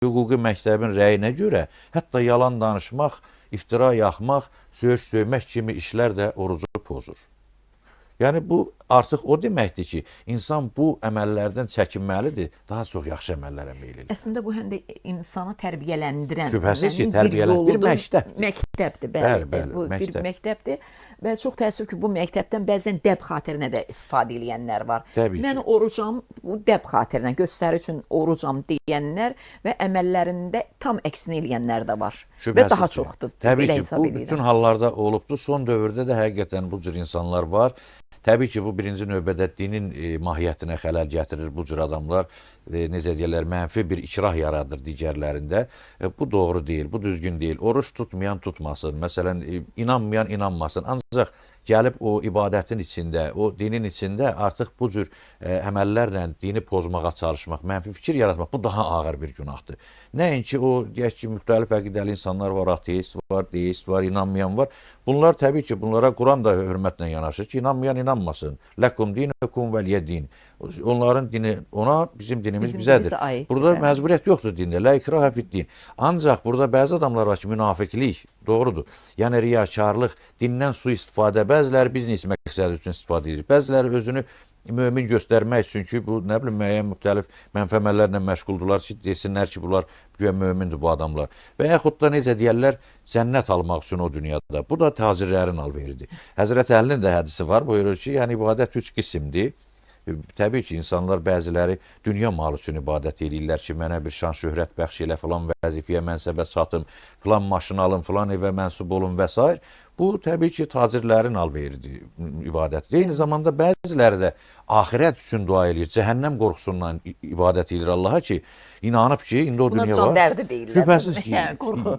hüquqi məktəbin rəyinə görə hətta yalan danışmaq, iftira yaxmaq, söymək kimi işlər də orucu pozur. Yəni bu artıq o deməkdir ki, insan bu əməllərdən çəkinməlidir, daha çox yaxşı əməllərə meyl edir. Əslində bu həm də insanı tərbiyələndirən, şübhəsiz ki, tərbiyələndirən bir məktəbdir. Məktəbdir, bəli, bu bir məktəbdir. Və çox təəssüf ki, bu məktəbdən bəzən dəb xatirinə də istifadə edənlər var. Mən orucam, bu dəb xatirinə, göstəri üçün orucam deyənlər və əməllərində tam əksini eləyənlər də var. Və daha çoxdur. Təbii ki, bu bütün hallarda olubdur. Son dövrdə də həqiqətən bu cür insanlar var. Təbii ki, bu birinci növbədə dinin mahiyyətinə xələl gətirir bu cür adamlar. Necə deyirlər, mənfi bir ikrah yaradır digərlərində. Bu doğru deyil, bu düzgün deyil. Oruç tutmayan tutmasın, məsələn, inanmayan inanmasın. Ancaq gəlib o ibadətin içində, o dinin içində artıq bu cür əməllərlə dini pozmağa çalışmaq, mənfi fikir yaratmaq, bu daha ağır bir günahdır. Nəinki o, deyək ki, müxtəlif əqidəli insanlar var, ateist var, deist var, inanmayan var. Bunlar təbii ki, bunlara Quran da hörmətlə yanaşır ki, inanmayan inanmasın. Ləkum dinukum vəliyə din. Onların dini ona, bizim dinimiz bizədir. Burada məcburiyyət yoxdur dində, lə ikraha fid din. Ancaq burada bəzi adamlar var ki, münafiqlik, doğrudur. Yəni riyakarlıq, dindən sui-istifadə, bəziləri biznes məqsədi üçün istifadə edir. Bəziləri özünü mömin göstərmək üçün ki, bu nə bilim müəyyən müxtəlif mənfi əməllərlə məşğuldular ki, desinlər ki, bunlar güya mömindir bu adamlar. Və yaxud da necə deyərlər, cənnət almaq üçün o dünyada. Bu da tacirlərin alveridir. Həzrət Əlinin də hədisi var, buyurur ki, yəni ibadət 3 qismdir. Təbii ki, insanlar bəziləri dünya malı üçün ibadət edirlər ki, mənə bir şan şöhrət bəxş elə, filan vəzifəyə, mənsəbə çatım, filan maşın alın, filan evə mənsub olun və s. Bu, təbii ki, tacirlərin alveridir, ibadətdir. Eyni zamanda bəziləri də axirət üçün dua edir, cəhənnəm qorxusundan ibadət edir Allaha ki, inanıb ki, indi o dünya var. Buna can dərdi deyirlər. Şübhəsiz ki,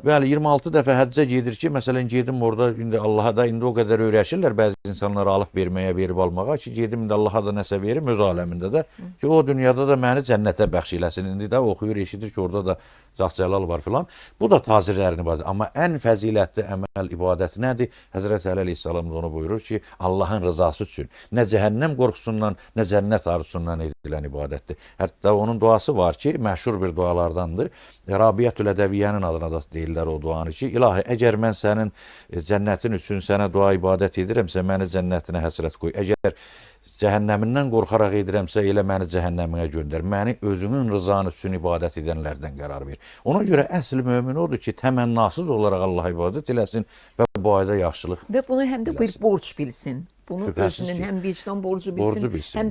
bəli, 26 dəfə həccə gedir ki, məsələn, gedim orada, indi Allaha da indi o qədər öyrəşirlər bəzi insanları alıb verməyə, verib almağa ki, gedim indi Allaha da nəsə verim öz aləmində də ki, o dünyada da məni cənnətə bəxş eləsin. İndi də oxuyur, eşidir ki, orada da Cəlal var filan. Bu da tacirlərin ibadəti. Amma ən fəzilətli əməl ibadət nədir? Həzrət Əli əleyhissalam da onu buyurur ki, Allahın rızası üçün nə cəhənnəm qorxusundan, nə cənnət arzusundan edilən ibadətdir. Hətta onun duası var ki, məşhur bir dualardandır. Rabiətül Ədəviyyənin adına da deyirlər o duanı ki, ilahi, əgər mən sənin cənnətin üçün sənə dua ibadət edirəmsə, məni cənnətinə həsrət qoy. Əgər cəhənnəmindən qorxaraq edirəmsə, elə məni cəhənnəminə göndər. Məni özünün rızanı üçün ibadət edənlərdən qərar ver. Ona görə əsl mömin odur ki, təmənnasız olaraq Allaha ibadət eləsin və bu ayda yaxşılıq və bunu həm də bir borc bilsin. Bunu özünün həm vicdan borcu bilsin, həm də